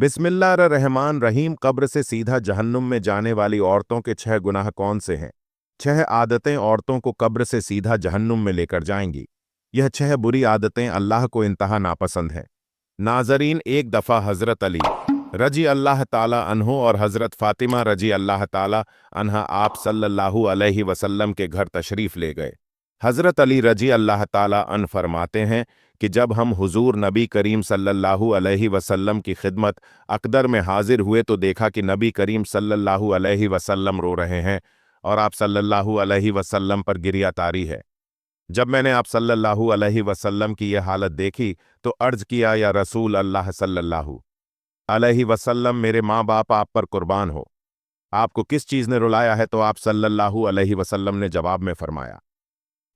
बिस्मिल्लाहिर्रहमानिर्रहीम। कब्र से सीधा जहन्नुम में जाने वाली औरतों के 6 गुनाह कौन से हैं? 6 आदतें औरतों को कब्र से सीधा जहन्नुम में लेकर जाएंगी। यह 6 बुरी आदतें अल्लाह को इंतहा नापसंद हैं। नाजरीन, एक दफ़ा हज़रत अली रजी अल्लाह ताला अन्हो और हज़रत फ़ातिमा रजी अल्लाह ताला अन्हा आप सल्लल्लाहु अलैहि वसल्लम के घर तशरीफ़ ले गए। हज़रत अली रजी अल्लाह ताला अन फरमाते हैं कि जब हम हुजूर नबी करीम सल्लल्लाहु अलैहि वसल्लम की खिदमत अकदर में हाजिर हुए तो देखा कि नबी करीम सल्लल्लाहु अलैहि वसल्लम रो रहे हैं और आप सल्लल्लाहु अलैहि वसल्लम पर गिरिया तारी है। जब मैंने आप सल्लल्लाहु अलैहि वसल्लम की यह हालत देखी तो अर्ज किया, या रसूल अल्लाह सल्लल्लाहु अलैहि वसल्लम, मेरे माँ बाप आप पर कुर्बान हो, आपको किस चीज़ ने रुलाया है? तो आप सल्लल्लाहु अलैहि वसल्लम ने जवाब में फरमाया,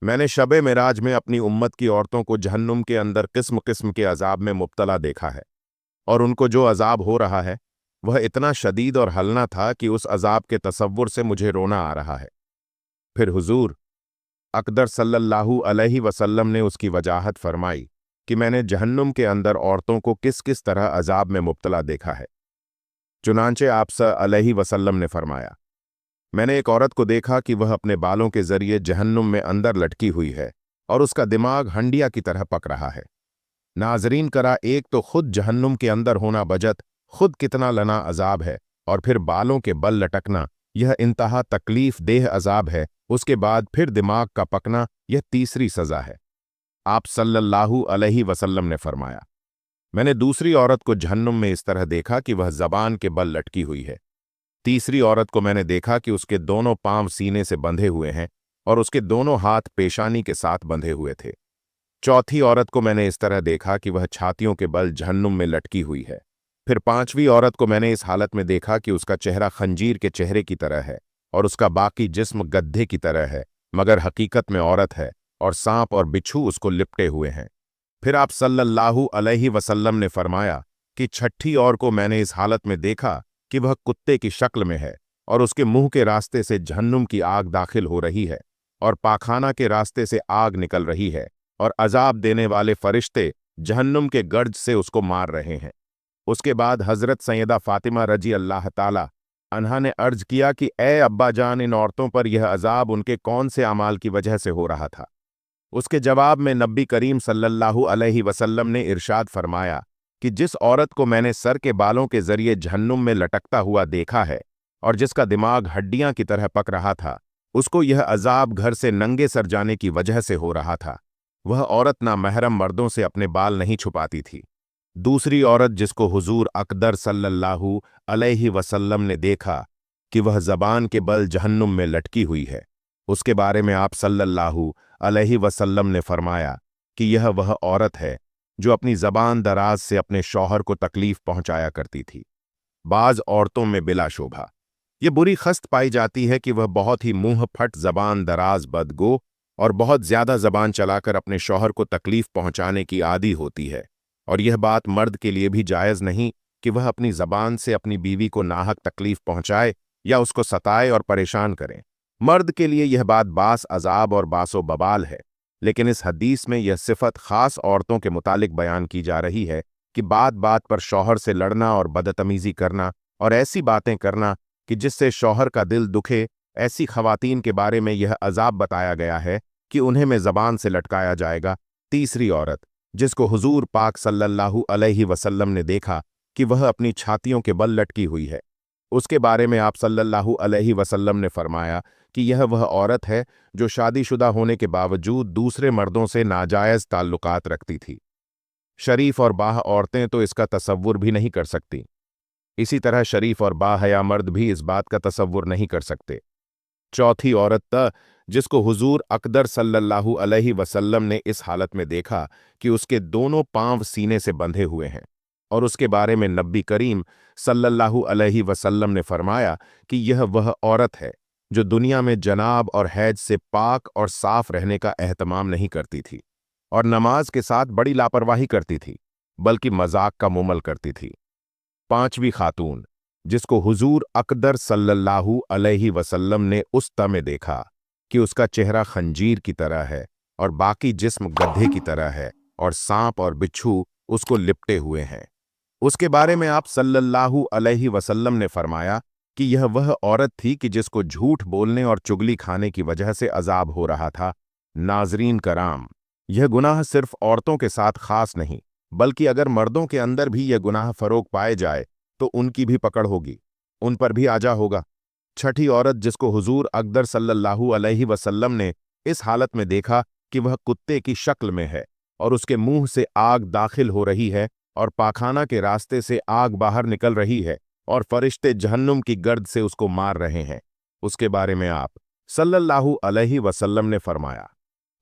मैंने शबे मिराज में अपनी उम्मत की औरतों को जहन्नुम के अंदर किस्म किस्म के अजाब में मुब्तला देखा है, और उनको जो अजाब हो रहा है वह इतना शदीद और हलना था कि उस अजाब के तसव्वुर से मुझे रोना आ रहा है। फिर हुजूर अकदर सल्लल्लाहु अलैहि वसल्लम ने उसकी वजाहत फरमाई कि मैंने जहन्नुम के अंदर औरतों को किस किस तरह अजाब में मुब्तला देखा है। चुनांचे आप अलैहि वसल्लम ने फरमाया, मैंने एक औरत को देखा कि वह अपने बालों के जरिए जहन्नुम में अंदर लटकी हुई है और उसका दिमाग हंडिया की तरह पक रहा है। नाजरीन करा, एक तो खुद जहन्नुम के अंदर होना बजत खुद कितना लना अजाब है, और फिर बालों के बल लटकना यह इंतहा तकलीफ देह अजाब है। उसके बाद फिर दिमाग का पकना यह तीसरी सजा है। आप सल्लल्लाहु अलैहि वसल्लम ने फरमाया, मैंने दूसरी औरत को जहन्नुम में इस तरह देखा कि वह जबान के बल लटकी हुई है। तीसरी औरत को मैंने देखा कि उसके दोनों पांव सीने से बंधे हुए हैं और उसके दोनों हाथ पेशानी के साथ बंधे हुए थे। चौथी औरत को मैंने इस तरह देखा कि वह छातियों के बल जहन्नुम में लटकी हुई है। फिर पांचवी औरत को मैंने इस हालत में देखा कि उसका चेहरा खंजीर के चेहरे की तरह है और उसका बाकी जिस्म गद्दे की तरह है, मगर हकीकत में औरत है और सांप और बिच्छू उसको लिपटे हुए हैं। फिर आप सल्लल्लाहु अलैहि वसल्लम ने फरमाया कि छठी औरत को मैंने इस हालत में देखा कि वह कुत्ते की शक्ल में है और उसके मुंह के रास्ते से जहन्नुम की आग दाखिल हो रही है और पाखाना के रास्ते से आग निकल रही है और अजाब देने वाले फरिश्ते जहन्नुम के गर्ज से उसको मार रहे हैं। उसके बाद हजरत सैयदा फातिमा रजी अल्लाह ताला अन्हा ने अर्ज किया कि ए अब्बा जान, इन औरतों पर यह अजाब उनके कौन से अमाल की वजह से हो रहा था? उसके जवाब में नबी करीम सल्लल्लाहु अलैहि वसल्लम ने इरशाद फरमाया कि जिस औरत को मैंने सर के बालों के जरिए जहन्नुम में लटकता हुआ देखा है और जिसका दिमाग हड्डियां की तरह पक रहा था, उसको यह अजाब घर से नंगे सर जाने की वजह से हो रहा था। वह औरत ना महरम मर्दों से अपने बाल नहीं छुपाती थी। दूसरी औरत जिसको हुजूर अकदर सल्लल्लाहु अलैहि वसल्लम ने देखा कि वह जबान के बल जहन्नुम में लटकी हुई है, उसके बारे में आप सल्लल्लाहु अलैहि वसल्लम ने फरमाया कि यह वह औरत है जो अपनी जबान दराज से अपने शौहर को तकलीफ पहुंचाया करती थी। बाज औरतों में बिला शोभा ये बुरी खस्त पाई जाती है कि वह बहुत ही मुंह फट जबान दराज बदगो और बहुत ज्यादा जबान चलाकर अपने शौहर को तकलीफ पहुंचाने की आदी होती है, और यह बात मर्द के लिए भी जायज नहीं कि वह अपनी जबान से अपनी बीवी को नाहक तकलीफ पहुंचाए या उसको सताए और परेशान करें। मर्द के लिए यह बात बास अजाब और बासो बबाल है, लेकिन इस हदीस में यह सिफत खास औरतों के मुतालिक बयान की जा रही है कि बात बात पर शौहर से लड़ना और बदतमीजी करना और ऐसी बातें करना कि जिससे शौहर का दिल दुखे, ऐसी खवातीन के बारे में यह अजाब बताया गया है कि उन्हें में जबान से लटकाया जाएगा। तीसरी औरत जिसको हुजूर पाक सल्लल्लाहु अलैहि वसल्लम ने देखा कि वह अपनी छातियों के बल लटकी हुई है, उसके बारे में आप सल्लल्लाहु अलैहि वसल्लम ने फरमाया कि यह वह औरत है जो शादीशुदा होने के बावजूद दूसरे मर्दों से नाजायज ताल्लुकात रखती थी। शरीफ और बाह औरतें तो इसका तसव्वुर भी नहीं कर सकती। इसी तरह शरीफ और बाहया मर्द भी इस बात का तसव्वुर नहीं कर सकते। चौथी औरत जिसको हुजूर अकदर सल्लल्लाहु अलैहि वसल्लम ने इस हालत में देखा कि उसके दोनों पांव सीने से बंधे हुए हैं, और उसके बारे में नबी करीम सल्लल्लाहु अलैहि वसल्लम ने फरमाया कि यह वह औरत है जो दुनिया में जनाब और हैज से पाक और साफ रहने का एहतमाम नहीं करती थी और नमाज के साथ बड़ी लापरवाही करती थी, बल्कि मजाक का मुमल करती थी। पांचवी खातून जिसको हुजूर अकदर सल्लल्लाहु अलैहि वसल्लम ने उस में देखा कि उसका चेहरा खंजीर की तरह है और बाकी जिस्म गड्ढे की तरह है और सांप और बिच्छू उसको लिपटे हुए हैं। उसके बारे में आप सल्लल्लाहु अलैहि वसल्लम ने फरमाया कि यह वह औरत थी कि जिसको झूठ बोलने और चुगली खाने की वजह से अजाब हो रहा था। नाजरीन कराम, यह गुनाह सिर्फ औरतों के साथ खास नहीं, बल्कि अगर मर्दों के अंदर भी यह गुनाह फरोग पाए जाए तो उनकी भी पकड़ होगी, उन पर भी आजा होगा। छठी औरत जिसको हुजूर अकदर सल्लल्लाहु अलैहि वसल्लम ने इस हालत में देखा कि वह कुत्ते की शक्ल में है और उसके मुंह से आग दाखिल हो रही है और पाखाना के रास्ते से आग बाहर निकल रही है और फरिश्ते जहन्नुम की गर्द से उसको मार रहे हैं, उसके बारे में आप सल्लल्लाहु अलैहि वसल्लम ने फरमाया,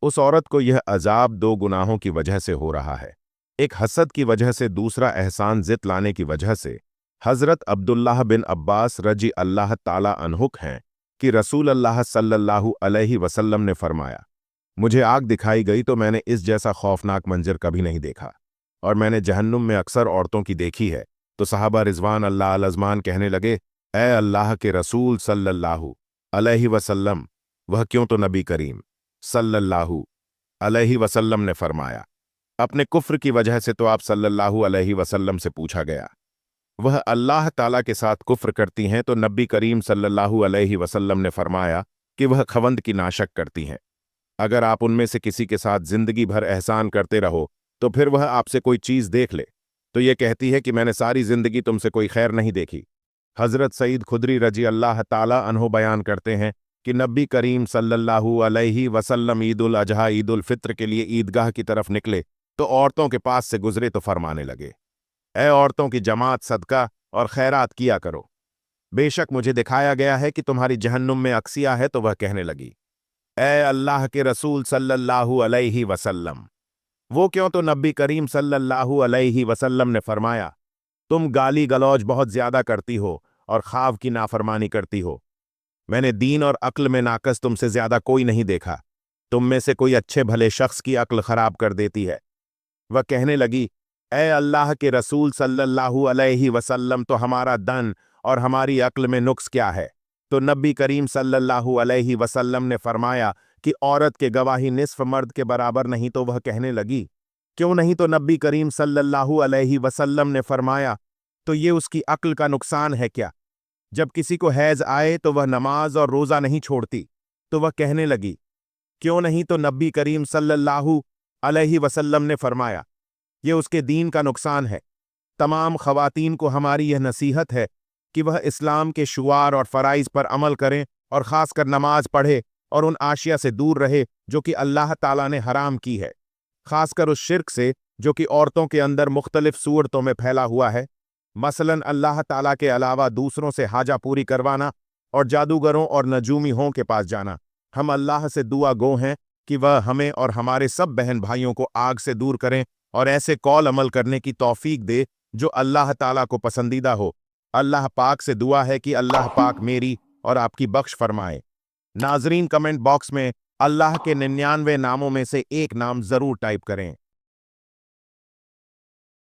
उस औरत को यह अजाब दो गुनाहों की वजह से हो रहा है, एक हसद की वजह से, दूसरा एहसान जित लाने की वजह से। हजरत अब्दुल्लाह बिन अब्बास रजी अल्लाह ताला अन्हुक हैं कि रसूल अल्लाह सल्लल्लाहु अलैहि वसल्लम ने फरमाया, मुझे आग दिखाई गई तो मैंने इस जैसा खौफनाक मंजर कभी नहीं देखा और मैंने जहन्नुम में अक्सर औरतों की देखी है। तो सहाबा रिजवान अल्लाह अलज़मान कहने लगे, ए अल्लाह के रसूल सल्लल्लाहु अलैहि वसल्लम, वह क्यों? तो नबी करीम सल्लल्लाहु अलैहि वसल्लम ने फरमाया, अपने कुफ्र की वजह से। तो आप सल्लल्लाहु अलैहि वसल्लम से पूछा गया, वह अल्लाह ताला के साथ कुफ्र करती हैं? तो नबी करीम सल्लल्लाहु अलैहि वसल्लम ने फरमाया कि वह खवंद की नाशक करती हैं। अगर आप उनमें से किसी के साथ जिंदगी भर एहसान करते रहो तो फिर वह आपसे कोई चीज देख ले तो ये कहती है कि मैंने सारी जिंदगी तुमसे कोई खैर नहीं देखी। हजरत सईद खुदरी रजी अल्लाह ताला अन्हो बयान करते हैं कि नबी करीम सल्लल्लाहु अलैहि वसल्लम ईद उल अजहा ईद उल फित्र के लिए ईदगाह की तरफ निकले तो औरतों के पास से गुजरे तो फरमाने लगे, ए औरतों की जमात, सदका और खैरात किया करो, बेशक मुझे दिखाया गया है कि तुम्हारी जहन्नुम में अक्सिया है। तो वह कहने लगी, ए अल्लाह के रसूल सल्लल्लाहु अलैहि वसल्लम, वो क्यों? तो नबी करीम सल्लल्लाहु अलैहि वसल्लम ने फरमाया, तुम गाली गलौज बहुत ज्यादा करती हो और ख्वाब की नाफरमानी करती हो। मैंने दीन और अक्ल में नाकस तुमसे ज्यादा कोई नहीं देखा। तुम में से कोई अच्छे भले शख्स की अक्ल खराब कर देती है। वह कहने लगी, ए अल्लाह के रसूल सल्लल्लाहु अलैहि वसल्लम, तो हमारा दन और हमारी अक्ल में नुक्स क्या है? तो नबी करीम सल्लल्लाहु अलैहि वसल्लम ने फरमाया कि औरत के गवाही निस्फ मर्द के बराबर नहीं। तो वह कहने लगी, क्यों नहीं? तो नबी करीम सल्लल्लाहु अलैहि वसल्लम ने फरमाया, तो ये उसकी अक्ल का नुकसान है क्या? जब किसी को हैज आए तो वह नमाज और रोजा नहीं छोड़ती। तो वह कहने लगी, क्यों नहीं? तो नबी करीम सल्लल्लाहु अलैहि वसल्लम ने फरमाया, ये उसके दीन का नुकसान है। तमाम खवातीन को हमारी यह नसीहत है कि वह इस्लाम के शुआर और फ़राइज़ पर अमल करें और ख़ासकर नमाज पढ़े और उन आशिया से दूर रहे जो कि अल्लाह ताला ने हराम की है, खासकर उस शिर्क से जो कि औरतों के अंदर मुख्तलिफ सूरतों में फैला हुआ है, मसलन अल्लाह ताला के अलावा दूसरों से हाजा पूरी करवाना और जादूगरों और नजूमियों के पास जाना। हम अल्लाह से दुआ गो हैं कि वह हमें और हमारे सब बहन भाइयों को आग से दूर करें और ऐसे कौल अमल करने की तौफीक दे जो अल्लाह ताला को पसंदीदा हो। अल्लाह पाक से दुआ है कि अल्लाह पाक मेरी और आपकी बख्श फरमाए। नाजरीन, कमेंट बॉक्स में अल्लाह के 99 नामों में से एक नाम जरूर टाइप करें।